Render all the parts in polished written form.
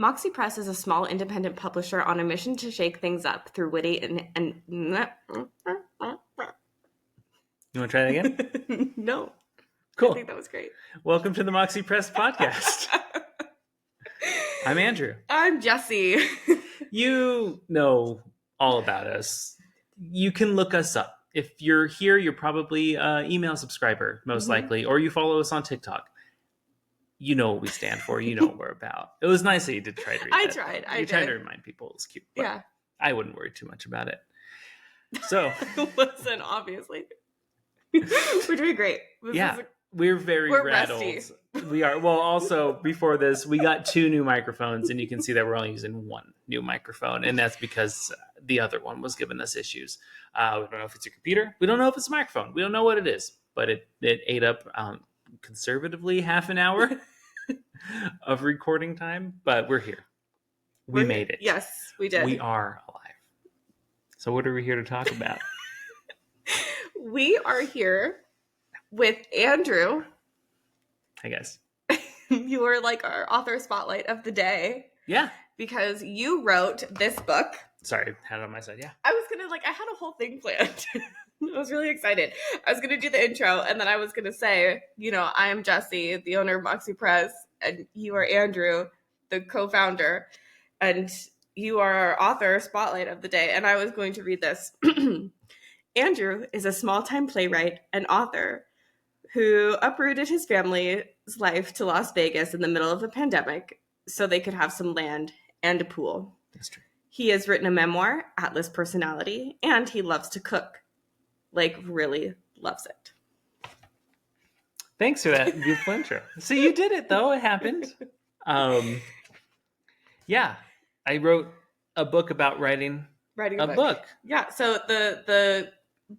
Moxie Press is a small independent publisher on a mission to shake things up through witty and You want to try that again? No. Cool. I think that was great. Welcome to the Moxie Press podcast. I'm Andrew. I'm Jessie. You know all about us. You can look us up. If you're here, you're probably an email subscriber, most likely, or you follow us on TikTok. You know what we stand for. You know what we're about. It was nice that you did try to read I that. tried. You tried to remind people it was cute. But Yeah. I wouldn't worry too much about it. So. Listen, obviously. We're doing great. We're very rattled. Rusty. We are. Well, also, before this, we got 2 new microphones, and you can see that we're only using 1 new microphone, and that's because the other one was giving us issues. We don't know if it's a computer. We don't know if it's a microphone. We don't know what it is, but it ate up conservatively half an hour of recording time, but we're here. We made it. Yes, we did. We are alive. So what are we here to talk about? We are here with Andrew. I guess. You were like our author spotlight of the day. Yeah. Because you wrote this book. Sorry, had it on my side, yeah. I had a whole thing planned. I was really excited. I was going to do the intro, and then I was going to say, I am Jessie, the owner of Moxie Press, and you are Andrew, the co-founder, and you are our author spotlight of the day. And I was going to read this. Andrew is a small-time playwright and author who uprooted his family's life to Las Vegas in the middle of a pandemic so they could have some land and a pool. That's true. He has written a memoir, Atlas Personality, and he loves to cook. Really loves it. Thanks for that beautiful intro. So you did it, though. It happened. Yeah. I wrote a book about writing a book. Yeah. So the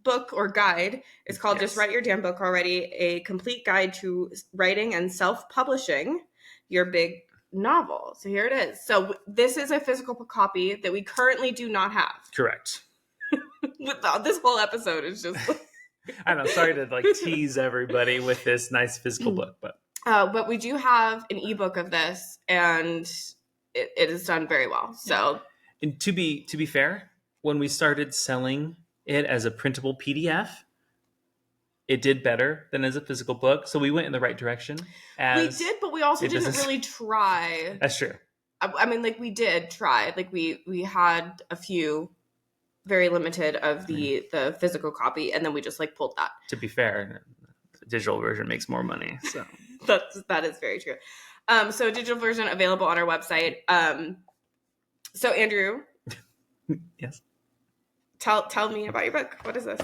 book or guide is called Just Write Your Damn Book Already, a complete guide to writing and self-publishing your big novel. So here it is. So this is a physical copy that we currently do not have. Correct. This whole episode is just I know, sorry to tease everybody with this nice physical book, but we do have an ebook of this, and it is done very well. So, and to be fair, when we started selling it as a printable PDF, it did better than as a physical book. So we went in the right direction. We did, but we also didn't really try. That's true. I mean, we did try. We had a few very limited of the physical copy, and then we just pulled that. To be fair, the digital version makes more money. So that is very true. So digital version available on our website. So Andrew. Yes. Tell me about your book. What is this?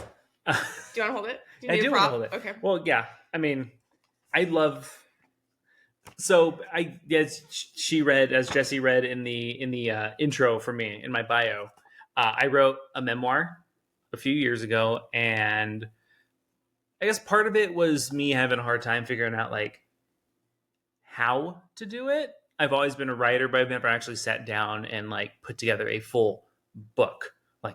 Do you want to hold it? I do want to hold it. Okay. Well, yeah. I mean, I love. So as Jessie read in the intro for me in my bio, I wrote a memoir a few years ago, and I guess part of it was me having a hard time figuring out how to do it. I've always been a writer, but I've never actually sat down and put together a full book,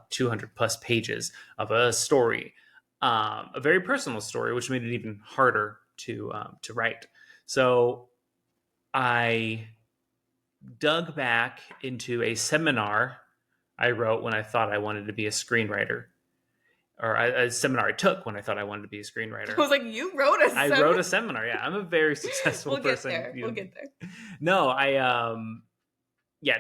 200 plus pages of a story, a very personal story, which made it even harder to write. So I dug back into a seminar I wrote when I thought I wanted to be a screenwriter, or a seminar I took when I thought I wanted to be a screenwiter. I was like, you wrote a seminar? I wrote a seminar. Yeah, I'm a very successful person. We'll get there. No, I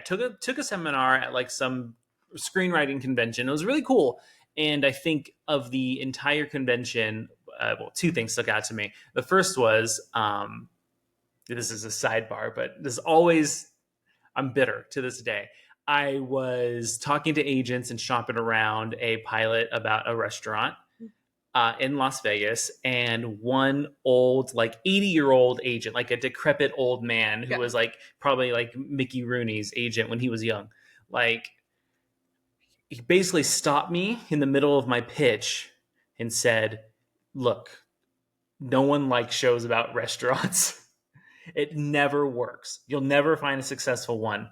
took a seminar at some screenwriting convention. It was really cool. And I think of the entire convention, 2 things stuck out to me. The first was, this is a sidebar, but I'm bitter to this day. I was talking to agents and shopping around a pilot about a restaurant in Las Vegas, and one old, 80-year-old agent, a decrepit old man who was probably Mickey Rooney's agent when he was young. He basically stopped me in the middle of my pitch and said, "Look, no one likes shows about restaurants. It never works. You'll never find a successful one."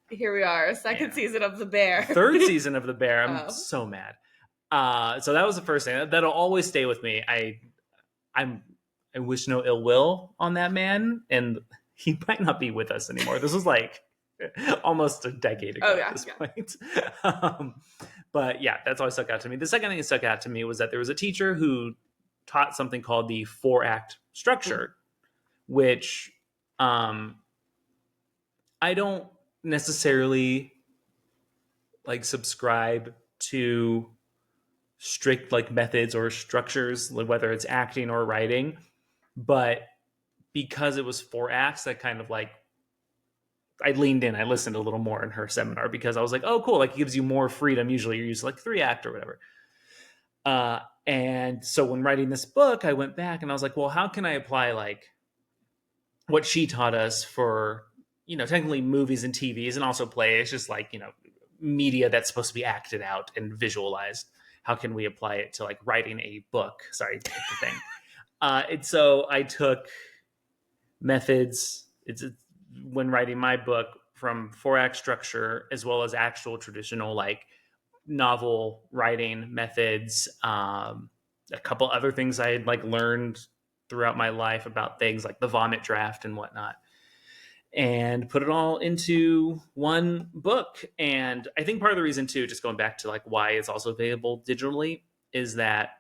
Here we are, second season of The Bear. 3rd season of The Bear. I'm so mad. So that was the first thing. That'll always stay with me. I wish no ill will on that man, and he might not be with us anymore. This was almost a decade Oh ago at yeah, this yeah. point. um, but yeah, that's always stuck out to me. The second thing that stuck out to me was that there was a teacher who taught something called the 4-act Mm. structure, which um, I don't necessarily like subscribe to strict like methods or structures, like whether it's acting or writing, but because it was 4 acts, I kind of like I leaned in. I listened a little more in her seminar because I was like, oh, cool. Like it gives you more freedom. Usually you're used to like 3 act or whatever. And so when writing this book, I went back and I was like, well, how can I apply like what she taught us for, technically movies and TVs and also play? It's just like, media that's supposed to be acted out and visualized. How can we apply it to like writing a book? Sorry, the thing. And so I took methods. It's when writing my book from 4-act structure as well as actual traditional like novel writing methods. A couple other things I had like learned throughout my life about things like the vomit draft and whatnot, and put it all into one book. And I think part of the reason too, just going back to like why it's also available digitally, is that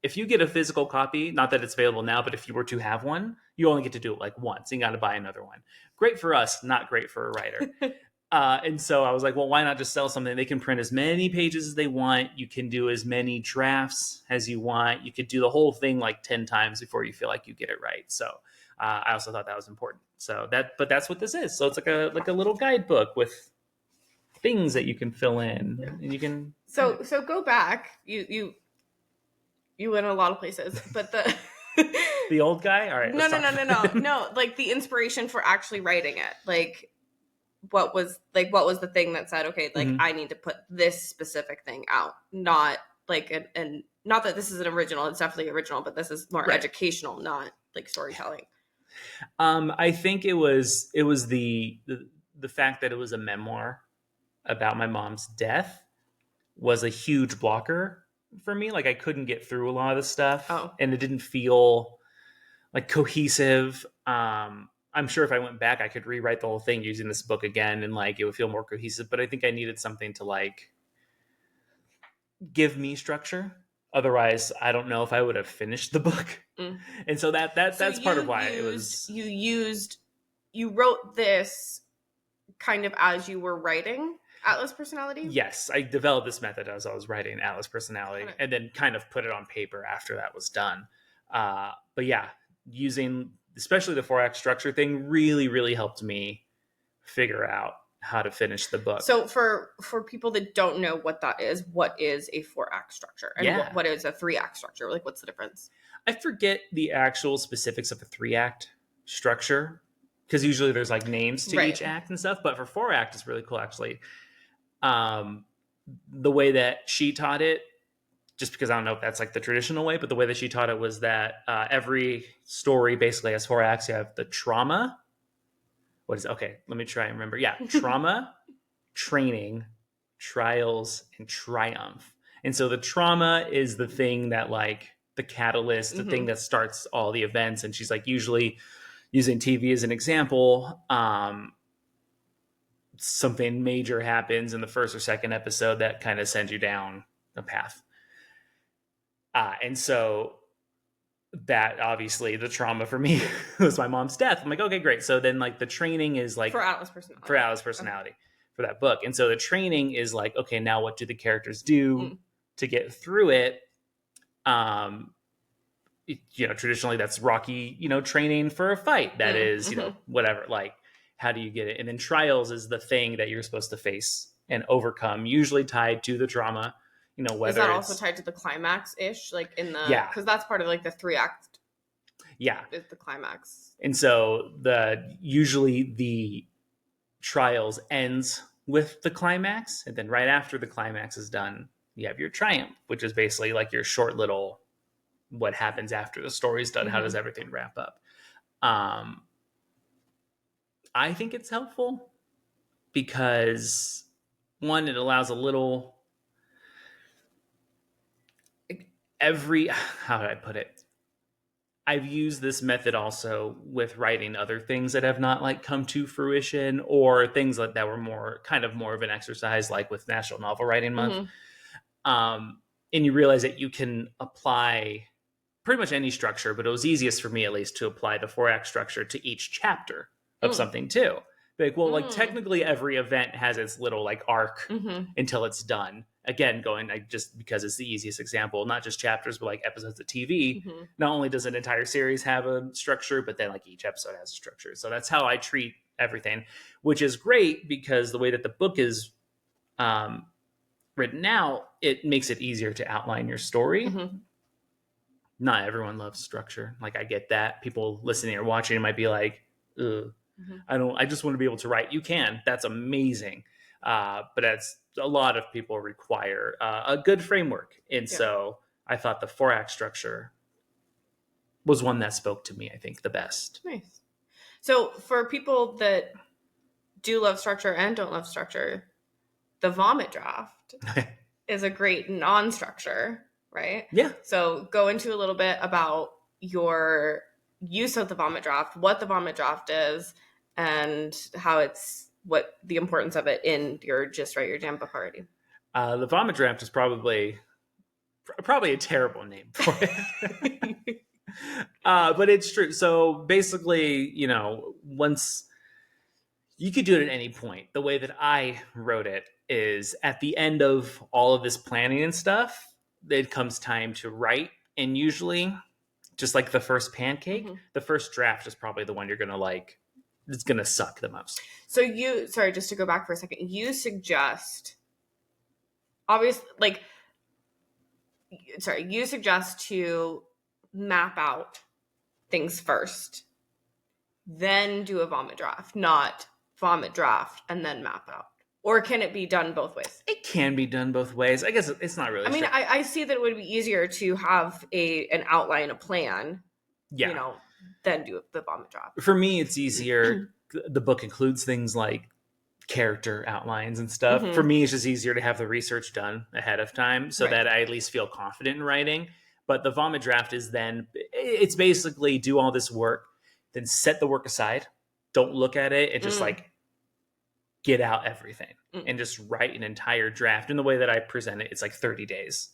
if you get a physical copy, not that it's available now, but if you were to have one, you only get to do it like once. You got to buy another one. Great for us, not great for a writer. And so I was like, well, why not just sell something? They can print as many pages as they want. You can do as many drafts as you want. You could do the whole thing like 10 times before you feel like you get it right. So I also thought that was important. But that's what this is. So it's like a little guidebook with things that you can fill in, Yeah. and you can. So go back. You went a lot of places, but The old guy. All right, no, let's no, talk no, no, about no, it. no. Like the inspiration for actually writing it. Like what was the thing that said, okay, like Mhm. I need to put this specific thing out, not like and not that this is an original. It's definitely original, but this is more Right. educational, not like storytelling. I think it was the fact that it was a memoir about my mom's death was a huge blocker for me. Like I couldn't get through a lot of the stuff, Oh, and it didn't feel like cohesive. I'm sure if I went back, I could rewrite the whole thing using this book again, and like it would feel more cohesive. But I think I needed something to like give me structure. Otherwise, I don't know if I would have finished the book. mm. And so So that's part of why it was. you wrote this kind of as you were writing Atlas Personality. Yes, I developed this method as I was writing Atlas Personality, Okay. and then kind of put it on paper after that was done. But yeah, using especially the 4-act structure thing really, really helped me figure out how to finish the book. So for people that don't know what that is, what is a 4-act structure, and Yeah, what is a 3-act structure? Like, what's the difference? I forget the actual specifics of a 3-act structure because usually there's like names to Right. each act and stuff. But for 4-act, it's really cool actually. Um, the way that she taught it, just because I don't know if that's like the traditional way, but the way that she taught it was that every story basically has 4 acts. You have the trauma. What is it? Okay? Let me try and remember. Yeah, trauma, training, trials, and triumph. And so the trauma is the thing that like the catalyst, the thing Mm-hmm. that starts all the events. And she's like usually using TV as an example. Something major happens in the first or second episode that kind of sends you down a path. And so that obviously the trauma for me was my mom's death. I'm like, okay, great. So then like the training is like For Atlas Personality. for Alice's Okay. personality for that book. And so the training is like, okay, now what do the characters do Mm. to get through it? Um, traditionally that's Rocky, training for a fight. That is, Mm-hmm. whatever. Like, how do you get it? And then trials is the thing that you're supposed to face and overcome, usually tied to the trauma. Is that Whether also it's tied to the climax ish? Like in the, yeah, because that's part of like the 3-act yeah. is the climax. And so usually the trials ends with the climax, and then right after the climax is done, you have your triumph, which is basically like your short little what happens after the story's done. How does Mm-hmm. everything wrap up? Um, I think it's helpful because one, it allows a little every how did I put it? I've used this method also with writing other things that have not like come to fruition, or things that were more of an exercise, like with National Novel Writing Month. Mm-hmm. And you realize that you can apply pretty much any structure, but it was easiest for me, at least, to apply the 4-act structure to each chapter of Mm. something too. Like, well, like Mm. technically every event has its little like arc Mm-hmm. until it's done. Again, going like, just because it's the easiest example, not just chapters, but like episodes of TV. Mm-hmm. Not only does an entire series have a structure, but then like each episode has a structure. So that's how I treat everything, which is great because the way that the book is um, written out, it makes it easier to outline your story. Mm-hmm. Not everyone loves structure. Like, I get that. People listening or watching might be like, ugh, Mm-hmm. I just want to be able to write. You can. That's amazing. But that's a lot of people require a good framework. And Yeah. so I thought the 4-act structure was one that spoke to me, I think, the best. Nice. So for people that do love structure and don't love structure, the vomit draft is a great non-structure, right? Yeah. So go into a little bit about your use of the vomit draft, what the vomit draft is, and how it's what the importance of it in your Just Write Your Jam book already. The vomit draft is probably a terrible name for it. But it's true. So basically, once you could do it at any point. The way that I wrote it is at the end of all of this planning and stuff, it comes time to write. And usually, just like the first pancake, Mhm. the first draft is probably the one you're going to like, it's going to suck the most. So sorry, just to go back for a second, you suggest, obviously, you suggest to map out things first, then do a vomit draft, not vomit draft and then map out. Or can it be done both ways? It can be done both ways. I guess it's not really. I mean, I see that it would be easier to have an outline, a plan, yeah. Than do the vomit draft. For me, it's easier. The book includes things like character outlines and stuff. Mhm. For me, it's just easier to have the research done ahead of time so Right. that I at least feel confident in writing. But the vomit draft is then, it's basically do all this work, then set the work aside, don't look at it, and just like get out everything and just write an entire draft. In the way that I present it, it's like 30 days.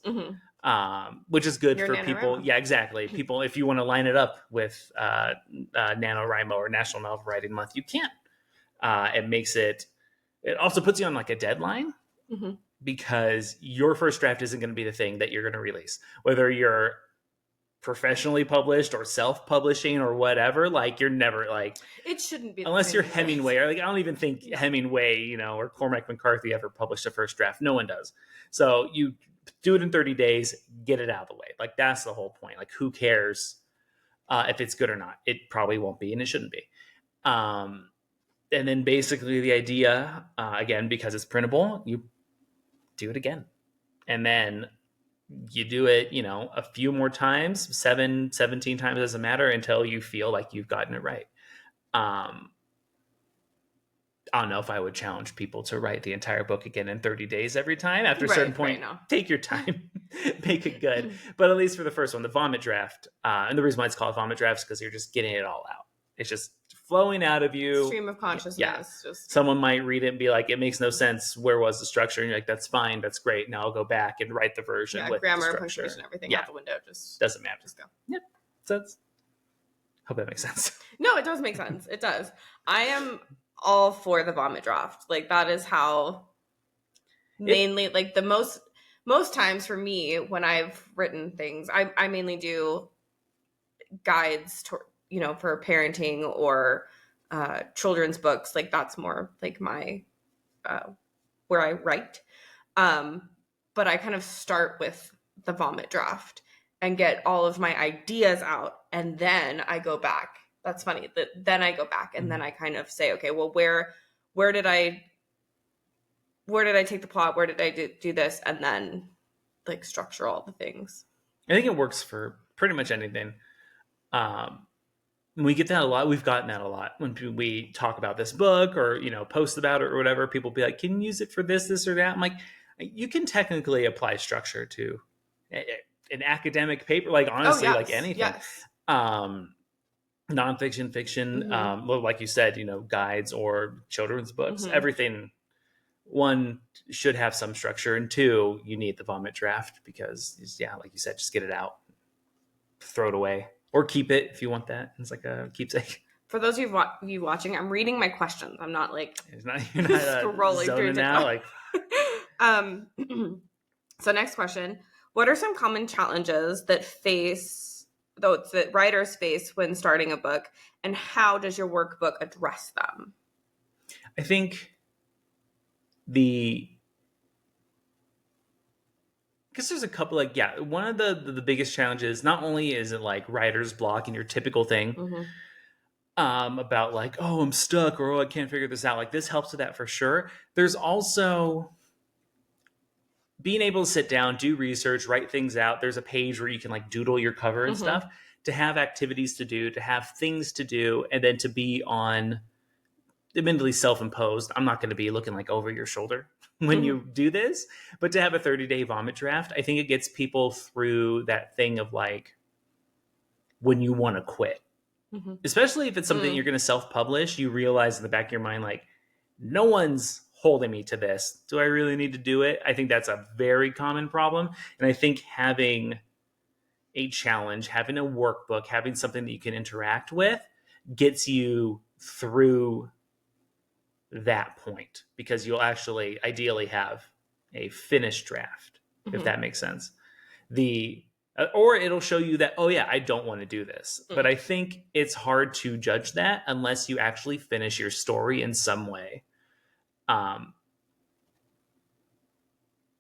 Which is good for people. Yeah, exactly. People, if you want to line it up with NaNoWriMo or National Novel Writing Month, you can. It makes it also puts you on like a deadline because your first draft isn't going to be the thing that you're going to release. Whether you're professionally published or self-publishing or whatever, like you're never like, it shouldn't be unless you're Hemingway, or like I don't even think Hemingway, or Cormac McCarthy ever published a first draft. No one does. So you do it in 30 days, get it out of the way. Like that's the whole point. Like who cares if it's good or not? It probably won't be, and it shouldn't be. And then basically the idea, again, because it's printable, you do it again. And then you do it, a few more times, 17 times doesn't matter until you feel like you've gotten it right. I don't know if I would challenge people to write the entire book again in 30 days every time. After a certain point, take your time, make it good. But at least for the first one, the vomit draft, and the reason why it's called vomit drafts is because you're just getting it all out. It's just flowing out of you. Stream of consciousness. Yeah. Someone might read it and be like, it makes no sense. Where was the structure? And you're like, that's fine. That's great. Now I'll go back and write the version with grammar, the punctuation, everything out the window. Just doesn't matter. Just go. Yep. So hope that makes sense. No, it does make sense. It does. I am all for the vomit draft. Like that is how mainly like the most times for me when I've written things, I mainly do guides to, for parenting or children's books. Like that's more like my where I write. But I kind of start with the vomit draft and get all of my ideas out, and then I go back. That's funny. Then I go back and then I kind of say, okay, well, where did I take the plot? Where did I do this? And then like structure all the things. I think it works for pretty much anything. We get that a lot. We've gotten that a lot when we talk about this book or, post about it or whatever. People be like, can you use it for this or that? I'm like, you can technically apply structure to an academic paper, like honestly, like anything. Yes. Um, nonfiction, fiction, well, like you said, guides or children's books, everything. One, should have some structure, and two, you need the vomit draft because, yeah, like you said, just get it out, throw it away, or keep it if you want that. It's like a keepsake. For those of you watching, I'm reading my questions. I'm not like You're not scrolling through zoning out. TikTok. Um, so next question: what are some common challenges that writers face when starting a book, and how does your workbook address them? I think because there's a couple, like, yeah, one of the biggest challenges, not only is it like writer's block and your typical thing, about like, oh, I'm stuck, or oh, I can't figure this out. Like, this helps with that for sure. There's also being able to sit down, do research, write things out. There's a page where you can like doodle your cover and stuff, to have activities to do, to have things to do, and then to be on, admittedly self-imposed. I'm not going to be looking like over your shoulder when you do this, but to have a 30-day vomit draft, I think it gets people through that thing of like when you want to quit. Especially if it's something you're going to self-publish, you realize in the back of your mind, like, no one's holding me to this. Do I really need to do it? I think that's a very common problem. And I think having a challenge, having a workbook, having something that you can interact with gets you through that point, because you'll actually ideally have a finished draft, if that makes sense. Or it'll show you that, oh yeah, I don't want to do this. But I think it's hard to judge that unless you actually finish your story in some way.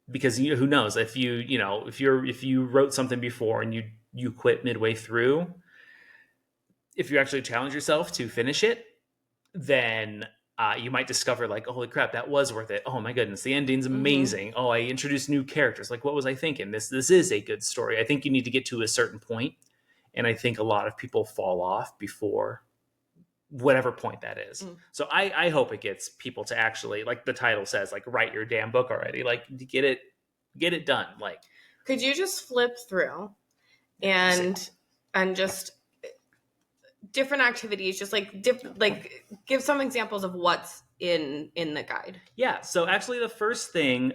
Because who knows, if you wrote something before and you quit midway through, if you actually challenge yourself to finish it, then you might discover like, oh, holy crap, that was worth it. Oh my goodness, the ending's amazing. Oh, I introduced new characters. Like, what was I thinking? This is a good story. I think you need to get to a certain point, and I think a lot of people fall off before whatever point that is. So I hope it gets people to actually, like the title says, like, write your damn book already. Like, get it done. Like, could you just flip through and just different activities, just like give some examples of what's in the guide? Yeah. So actually, the first thing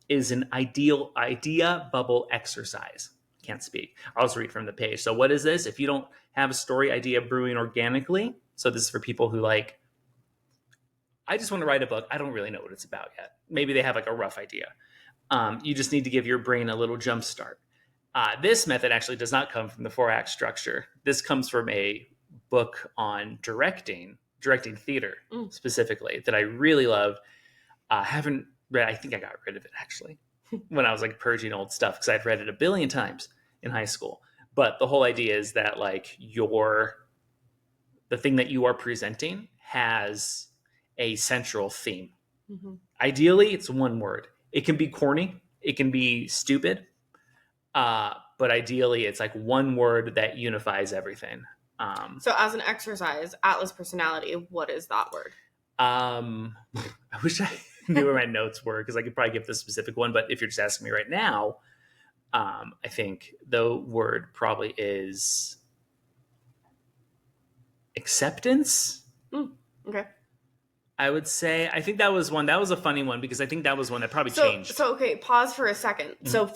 is an idea bubble exercise. Can't speak. I'll just read from the page. So what is this? If you don't have a story idea brewing organically, so this is for people who like, I just want to write a book. I don't really know what it's about yet. Maybe they have like a rough idea. You just need to give your brain a little jump start. This method actually does not come from the 4-act structure. This comes from a book on directing theater specifically, that I really love. Haven't read. I think I got rid of it actually when I was like purging old stuff, because I'd read it a billion times in high school. But the whole idea is that like the thing that you are presenting has a central theme. Ideally, it's one word. It can be corny. It can be stupid. But ideally, it's like one word that unifies everything. So as an exercise, Atlas personality, what is that word? I wish I knew where my notes were, because I could probably give the specific one. But if you're just asking me right now, I think the word probably is acceptance. Okay. I would say, I think that was one. That was a funny one, because I think that was one that probably changed. So okay, pause for a second. So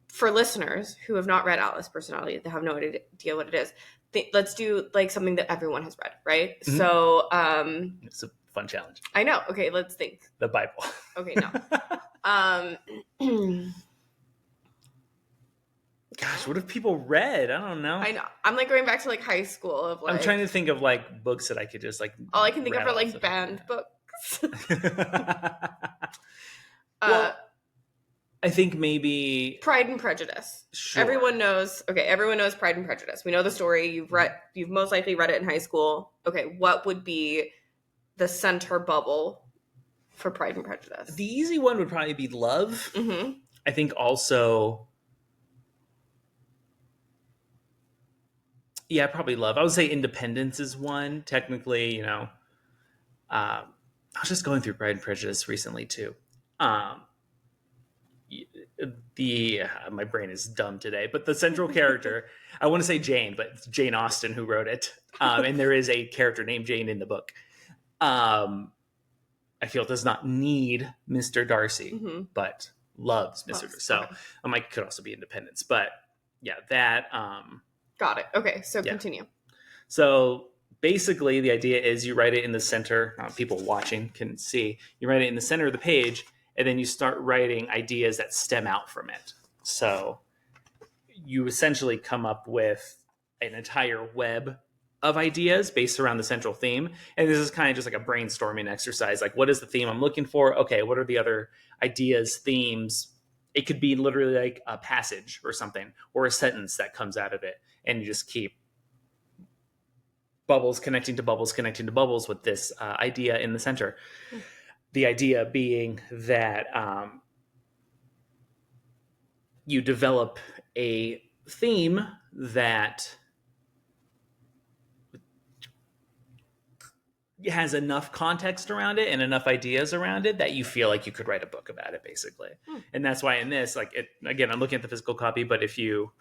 for listeners who have not read Atlas Personality, they have no idea what it is. Let's do like something that everyone has read, right? So it's a fun challenge. I know. Okay, let's think. The Bible. Okay, no. Gosh, what have people read? I don't know. I know. I'm like going back to like high school of like, I'm trying to think of like books that I could just like. All I can think of are like banned books. Well, I think maybe Pride and Prejudice. Sure. Everyone knows Pride and Prejudice. We know the story. You've most likely read it in high school. Okay, what would be the center bubble for Pride and Prejudice? The easy one would probably be love. I think also, yeah, probably love. I would say independence is one. Technically, I was just going through Pride and Prejudice recently too. my brain is dumb today, but the central character, I want to say Jane, but it's Jane Austen who wrote it. And there is a character named Jane in the book. I feel does not need Mr. Darcy, but loves Mr. Darcy. So it could also be Independence, but yeah, that. Got it. Okay, so continue. So basically, the idea is you write it in the center. People watching can see. You write it in the center of the page, and then you start writing ideas that stem out from it. So you essentially come up with an entire web of ideas based around the central theme. And this is kind of just like a brainstorming exercise. Like, what is the theme I'm looking for? Okay, what are the other ideas, themes? It could be literally like a passage or something, or a sentence that comes out of it. And you just keep bubbles connecting to bubbles connecting to bubbles with this idea in the center. The idea being that you develop a theme that has enough context around it and enough ideas around it that you feel like you could write a book about it, basically. And that's why in this, like, it, again, I'm looking at the physical copy, but if you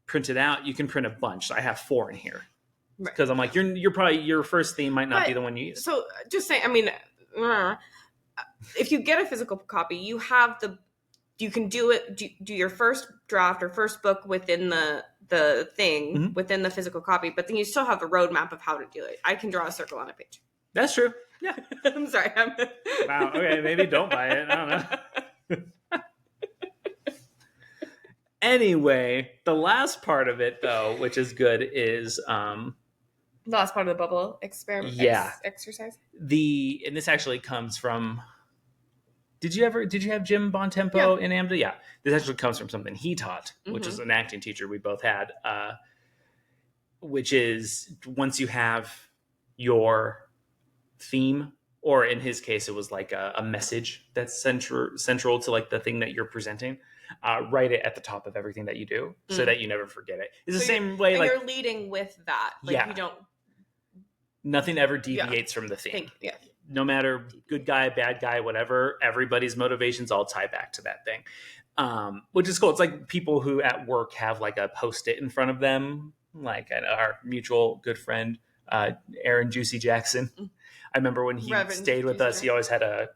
print it out, you can print a bunch. So I have 4 in here because I'm like, you're probably, your first theme might not be the one you use. So just saying, I mean, if you get a physical copy, you have you can do it, do your first draft or first book within the thing, within the physical copy, but then you still have a roadmap of how to do it. I can draw a circle on a page. That's true. Yeah. I'm sorry. Wow. Okay. Maybe don't buy it. I don't know. Anyway, the last part of it, though, which is good, is the last part of the bubble experiment. Exercise. And this actually comes from. Did you have Jim Bontempo in AMDA? Yeah. This actually comes from something he taught, which is an acting teacher we both had, which is once you have your theme, or in his case, it was like a message that's central to like the thing that you're presenting, write it at the top of everything that you do so that you never forget it. It's the same way, like, you're leading with that. Like, you don't. Nothing ever deviates from the theme. No matter good guy, bad guy, whatever, everybody's motivations all tie back to that thing, which is cool. It's like people who at work have like a Post-it in front of them, like our mutual good friend, Aaron Juicy Jackson. I remember when he stayed with us, he always had a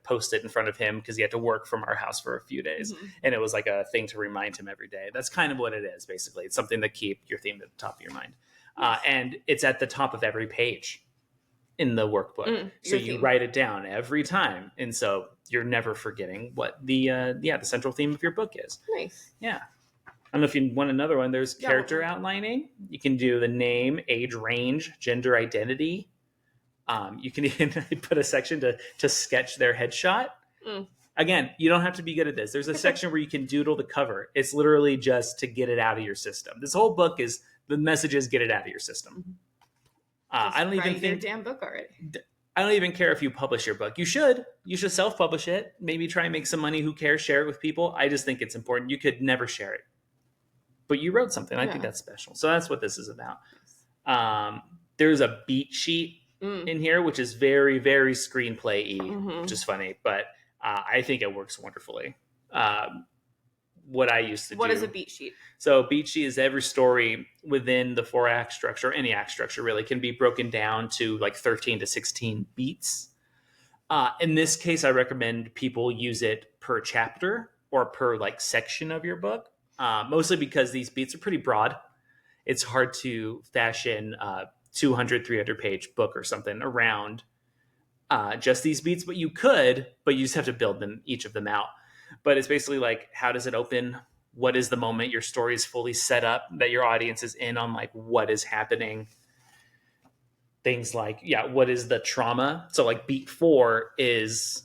Post-it in front of him because he had to work from our house for a few days. And it was like a thing to remind him every day. That's kind of what it is, basically. It's something to keep your theme at the top of your mind. And it's at the top of every page in the workbook. So you write it down every time. And so you're never forgetting what the central theme of your book is. Nice. Yeah. I don't know if you want another one. There's character outlining. You can do the name, age, range, gender identity. You can even put a section to sketch their headshot. Again, you don't have to be good at this. There's a section where you can doodle the cover. It's literally just to get it out of your system. This whole book is, the message is get it out of your system. I don't even think your damn book already. I don't even care if you publish your book. You should self-publish it. Maybe try and make some money. Who cares? Share it with people. I just think it's important. You could never share it, but you wrote something. I think that's special. So that's what this is about. There's a beat sheet in here, which is very, very screenplay-y, which is funny, but I think it works wonderfully. What I used to do. What is a beat sheet? So a beat sheet is every story within the 4-act structure, any act structure really, can be broken down to like 13 to 16 beats. In this case, I recommend people use it per chapter or per like section of your book, mostly because these beats are pretty broad. It's hard to fashion a 200, 300 page book or something around just these beats, but you just have to build each of them out. But it's basically like, how does it open? What is the moment your story is fully set up, that your audience is in on like what is happening? Things like, what is the trauma? So like beat 4 is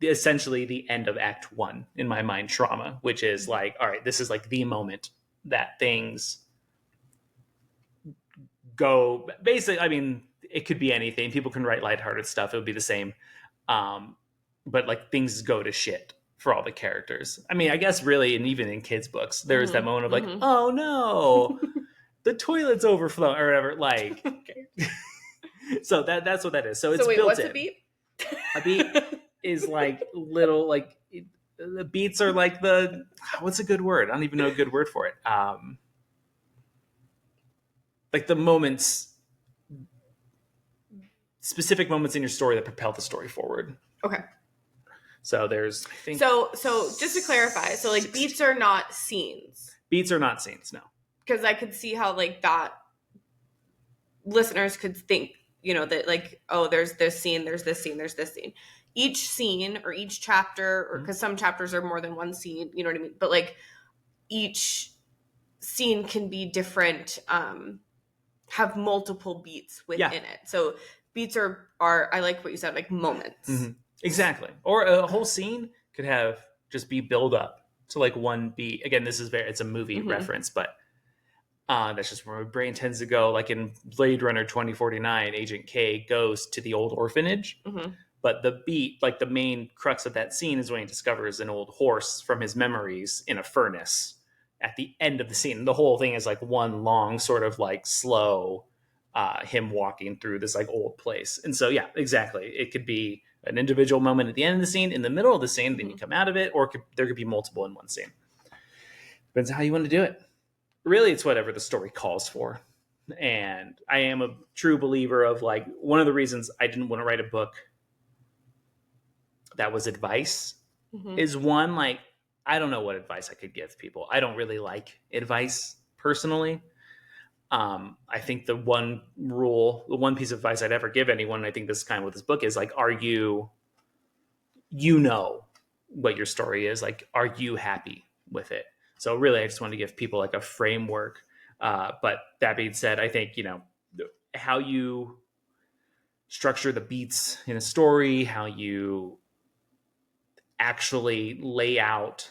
essentially the end of act 1 in my mind, trauma, which is like, all right, this is like the moment that things go. Basically, I mean, it could be anything. People can write lighthearted stuff. It would be the same. But like things go to shit for all the characters. I mean, I guess really, and even in kids' books, there's that moment of like, oh no, the toilet's overflowing or whatever. Like, so that's what that is. So it's built what's in. A beat? A beat is like little, like the beats are like what's a good word? I don't even know a good word for it. Like the moments, specific moments in your story that propel the story forward. Okay. So there's, I think. So just to clarify, so like beats are not scenes. Beats are not scenes, no. Because I could see how like that listeners could think, that like, oh, there's this scene, there's this scene, there's this scene. Each scene or each chapter, or because some chapters are more than one scene, you know what I mean? But like each scene can be different, have multiple beats within it. So beats are I like what you said, like moments. Mm-hmm. Exactly. Or a whole scene could have just be build up to like one beat. Again, it's a movie reference, but that's just where my brain tends to go. Like in Blade Runner 2049, Agent K goes to the old orphanage, but the beat, like the main crux of that scene, is when he discovers an old horse from his memories in a furnace at the end of the scene. The whole thing is like one long sort of like slow him walking through this like old place. And so, yeah, exactly. It could be an individual moment at the end of the scene, in the middle of the scene, then you come out of it, or there could be multiple in one scene. Depends on how you want to do it. Really, it's whatever the story calls for. And I am a true believer of like, one of the reasons I didn't want to write a book that was advice is one, like, I don't know what advice I could give people. I don't really like advice personally. I think the one piece of advice I'd ever give anyone, and I think this is kind of what this book is, like, are you what your story is, like, are you happy with it? So really, I just want to give people like a framework. But that being said, I think, how you structure the beats in a story, how you actually lay out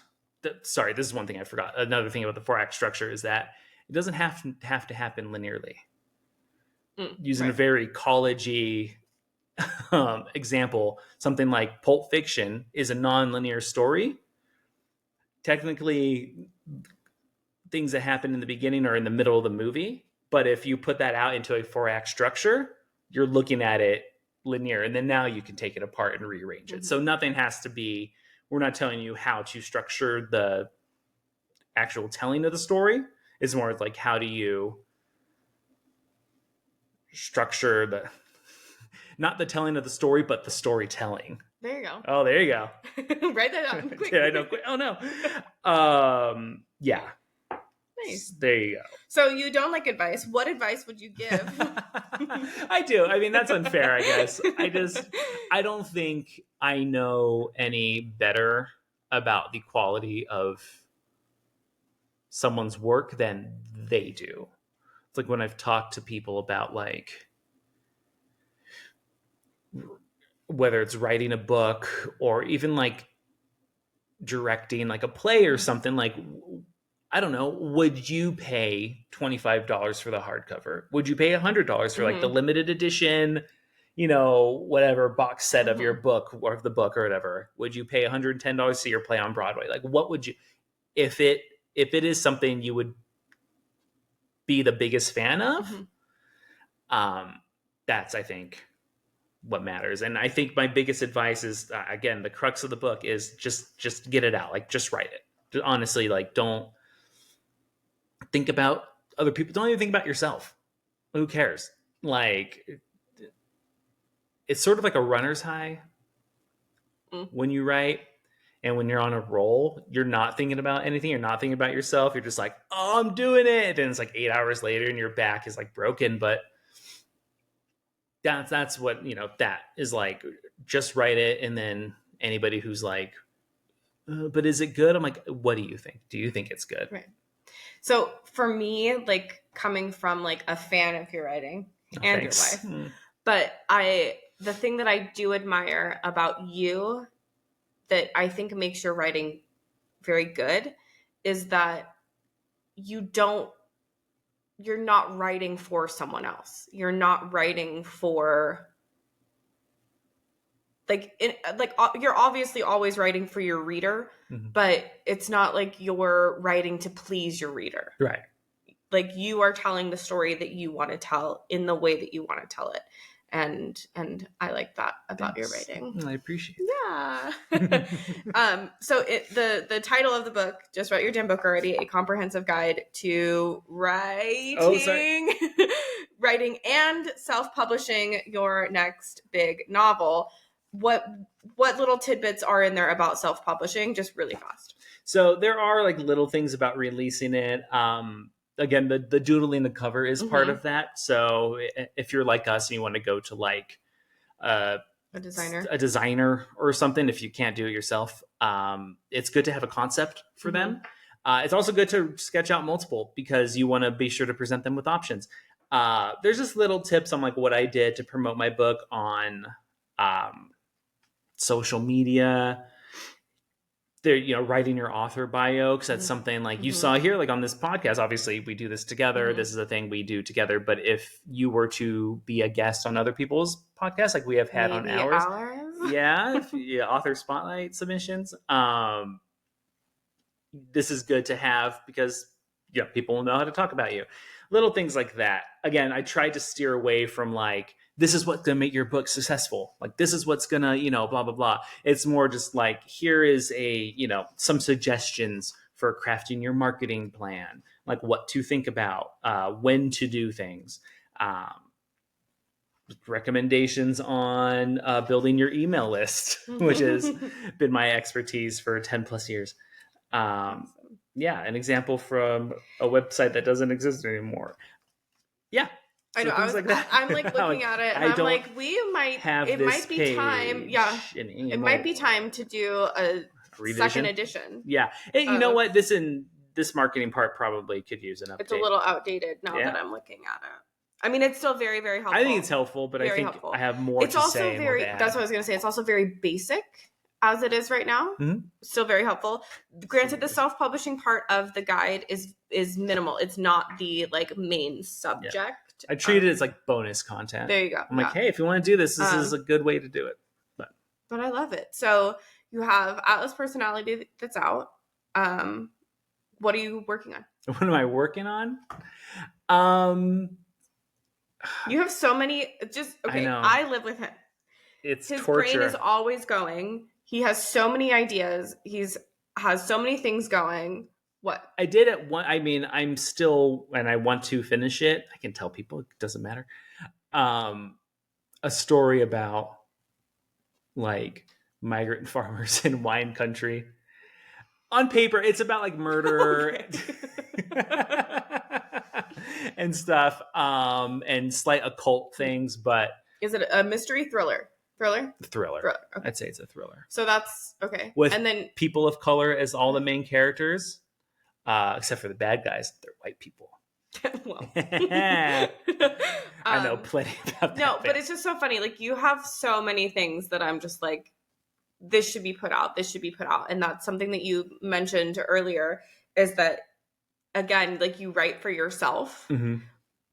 sorry, this is one thing I forgot. Another thing about the 4-act structure is that it doesn't have to happen linearly. Using a very college-y example, something like Pulp Fiction is a non-linear story. Technically, things that happen in the beginning are in the middle of the movie, but if you put that out into a 4-act structure, you're looking at it linear, and then now you can take it apart and rearrange it. So nothing has to be, we're not telling you how to structure the actual telling of the story. It's more like, how do you structure not the telling of the story, but the storytelling. There you go. Oh, there you go. Write that down quick. Did I know quick? Oh no. Yeah. Nice. There you go. So you don't like advice. What advice would you give? I do. I mean, that's unfair, I guess. I don't think I know any better about the quality of someone's work than they do. It's like when I've talked to people about, like, whether it's writing a book or even like directing like a play or something, like, I don't know, would you pay $25 for the hardcover? Would you pay $100 for like the limited edition, whatever box set of your book or of the book or whatever? Would you pay $110 to see your play on Broadway? Like, what would you, if it is something you would be the biggest fan of? That's, I think, what matters. And I think my biggest advice is, again, the crux of the book is just get it out. Like, just write it. Honestly, like, don't think about other people. Don't even think about yourself. Who cares? Like, it's sort of like a runner's high when you write, and when you're on a roll, you're not thinking about anything. You're not thinking about yourself. You're just like, oh, I'm doing it. And then it's like 8 hours later and your back is like broken. But that's what, that is like, just write it. And then anybody who's like, but is it good? I'm like, what do you think? Do you think it's good? Right. So for me, like, coming from like a fan of your writing and thanks. your wife, but the thing that I do admire about you that I think makes your writing very good is that you're not writing for someone else. You're not writing for you're obviously always writing for your reader, but it's not like you're writing to please your reader. Right. Like, you are telling the story that you want to tell in the way that you want to tell it. and I like that about your writing. I appreciate Yeah. it. So the title of the book, Just Write Your Damn Book Already, a comprehensive guide to writing, writing and self-publishing your next big novel. What little tidbits are in there about self-publishing? Just really fast. So there are like little things about releasing it. Again, the doodling the cover is part of that. So if you're like us and you want to go to like a designer or something, if you can't do it yourself, it's good to have a concept for them. It's also good to sketch out multiple because you want to be sure to present them with options. There's just little tips on like what I did to promote my book on social media. There, writing your author bio, because that's something like you saw here, like on this podcast. Obviously, we do this together. This is a thing we do together. But if you were to be a guest on other people's podcasts, like we have had on ours, author spotlight submissions, this is good to have because people will know how to talk about you. Little things like that. Again, I tried to steer away from like, this is what's going to make your book successful. Like, this is what's going to, blah, blah, blah. It's more just like, here is some suggestions for crafting your marketing plan, like what to think about, when to do things, recommendations on building your email list, which has been my expertise for 10 plus years. Yeah, an example from a website that doesn't exist anymore. Yeah. I know. I'm like looking at it, and I'm like, it might be time. Yeah, it might be time to do a revision. Second edition. Yeah, hey, you know what? This marketing part probably could use an update. It's a little outdated now that I'm looking at it. I mean, it's still very, very helpful. I think it's helpful, but I think I have more to say. It's also very. That's what I was going to say. It's also very basic as it is right now. Still very helpful. Granted, the self-publishing part of the guide is minimal. It's not the like main subject. Yeah. I treat it as like bonus content. There you go. I'm like, hey, if you want to do this is a good way to do it. But I love it. So you have Atlas Personality that's out. What are you working on? What am I working on? You have so many. I live with him. It's his torture. Brain is always going. He has so many ideas. Has so many things going. What? I did at one. I mean, I'm still, and I want to finish it. I can tell people, it doesn't matter. A story about like migrant farmers in wine country. On paper, it's about like murder and stuff, and slight occult things. But is it a mystery thriller? Thriller. Okay. I'd say it's a thriller. So that's okay. With and then people of color as all the main characters. Except for the bad guys, they're white people. Well, I know plenty about that. No, but it's just so funny. Like, you have so many things that I'm just like, this should be put out. This should be put out. And that's something that you mentioned earlier is that, again, like, you write for yourself.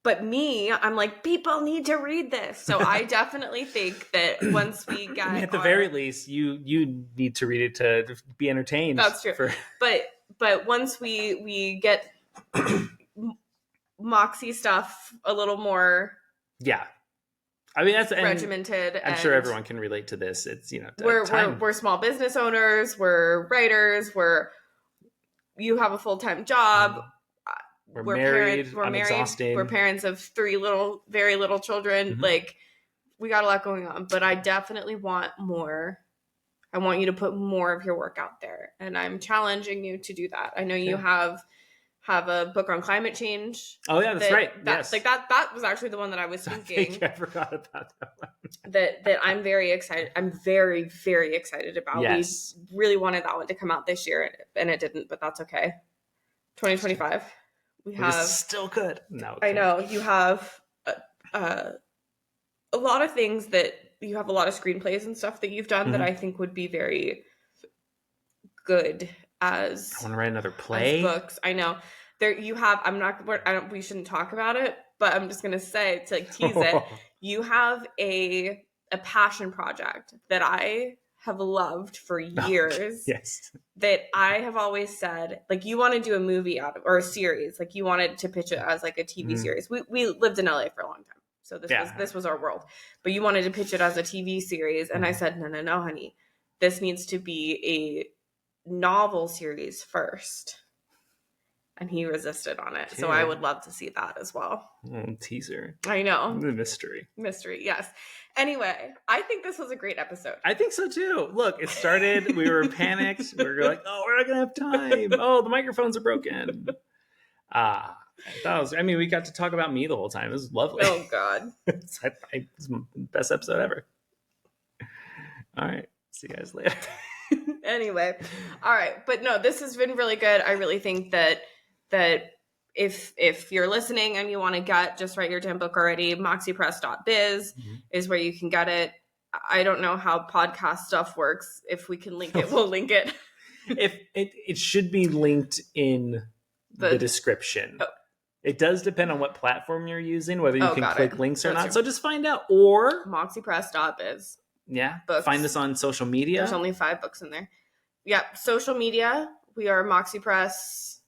But me, I'm like, people need to read this. So I definitely think that once we get at the very least, you need to read it to be entertained. That's true. But once we get Moxie stuff a little more, I mean that's regimented. I'm sure everyone can relate to this. It's we're small business owners, we're writers, you have a full-time job. We're married. We're married. Exhausted. We're parents of 3 very little children. Like, we got a lot going on. But I definitely want more. I want you to put more of your work out there, and I'm challenging you to do that. I know you have a book on climate change. Oh yeah, that's right. Yes, like that was actually the one that I was thinking. I forgot about that one. that I'm very excited. I'm very, very excited about. Yes. We really wanted that one to come out this year, and it didn't. But that's okay. 2025. We have still good. No, I know you have a lot of things that you have a lot of screenplays and stuff that you've done that I think would be very good as. I want to write another play. Books. I know there you have. We shouldn't talk about it, but I'm just gonna say to like tease it. You have a passion project that I have loved for years. Yes. That I have always said, like, you want to do a movie out of, or a series, like you wanted to pitch it as like a TV series. We lived in LA for a long time. So Yeah. this was our world. But you wanted to pitch it as a TV series, and I said, no, honey. This needs to be a novel series first. And he resisted on it. So I would love to see that as well. Teaser. I know. The mystery. Mystery, yes. Anyway, I think this was a great episode. I think so too. Look, it started, we were panicked. We were like, oh, we're not going to have time. Oh, the microphones are broken. We got to talk about me the whole time. It was lovely. Oh, God. It's the best episode ever. All right. See you guys later. Anyway. All right. But no, this has been really good. I really think that if you're listening and you want to get, just write your damn book already. moxiepress.biz is where you can get it. I don't know how podcast stuff works. If we can link it, we'll link it. If it should be linked in the description. Oh. It does depend on what platform you're using, whether you can click links or not. So just find out. Or moxiepress.biz. Yeah. Books. Find us on social media. There's only 5 books in there. Yeah. Social media. We are Moxie Press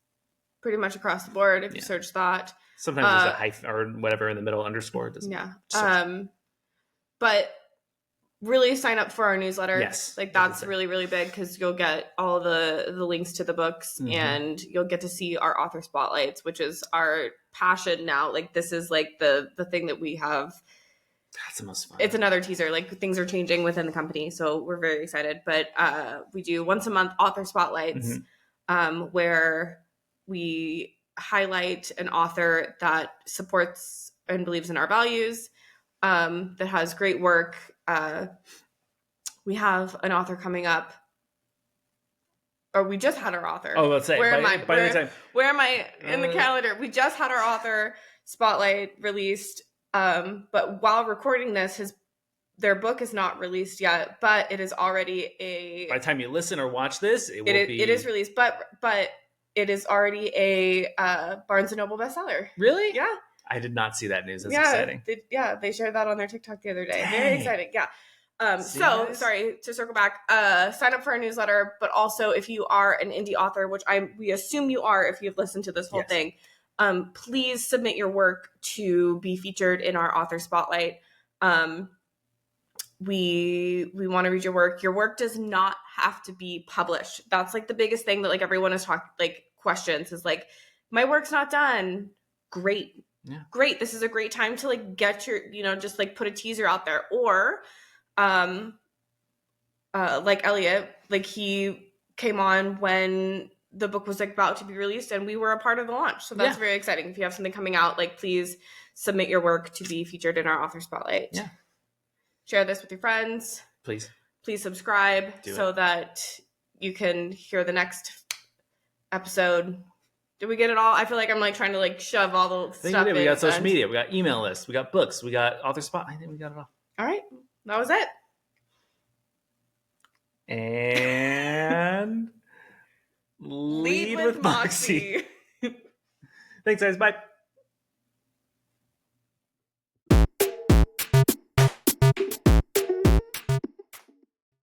pretty much across the board if you search that. Sometimes there's a hyphen or whatever in the middle, underscore. Yeah. But really sign up for our newsletter. Yes. Like that's really, really big because you'll get all the links to the books and you'll get to see our author spotlights, which is our passion now. Like this is like the thing that we have. That's the most fun. It's another teaser. Like things are changing within the company. So we're very excited. But we do once a month author spotlights where we highlight an author that supports and believes in our values, that has great work. We have an author coming up. Or we just had our author. Oh, let's say. Where am I in the calendar? We just had our author spotlight released. But while recording this, their book is not released yet, but it is already by the time you listen or watch this, it is released, but it is already a Barnes & Noble bestseller. Really? Yeah. I did not see that news. That's exciting. They shared that on their TikTok the other day. Dang. Very exciting. Yeah. Sorry to circle back. Sign up for our newsletter, but also if you are an indie author, which we assume you are if you've listened to this whole thing, please submit your work to be featured in our author spotlight. We want to read your work. Your work does not have to be published. That's like the biggest thing that like everyone is questions is like, my work's not done. Great. Yeah. Great. This is a great time to like get your, just like put a teaser out there. Or like Elliot, like he came on when the book was like about to be released and we were a part of the launch. So that's very exciting. If you have something coming out, like please submit your work to be featured in our author spotlight. Yeah. Share this with your friends. Please subscribe so that you can hear the next episode. Did we get it all? I feel like I'm like trying to like shove all the stuff in. We got social media. We got email lists. We got books. We got author spot. I think we got it all. All right. That was it. And lead with Moxie. Thanks, guys. Bye.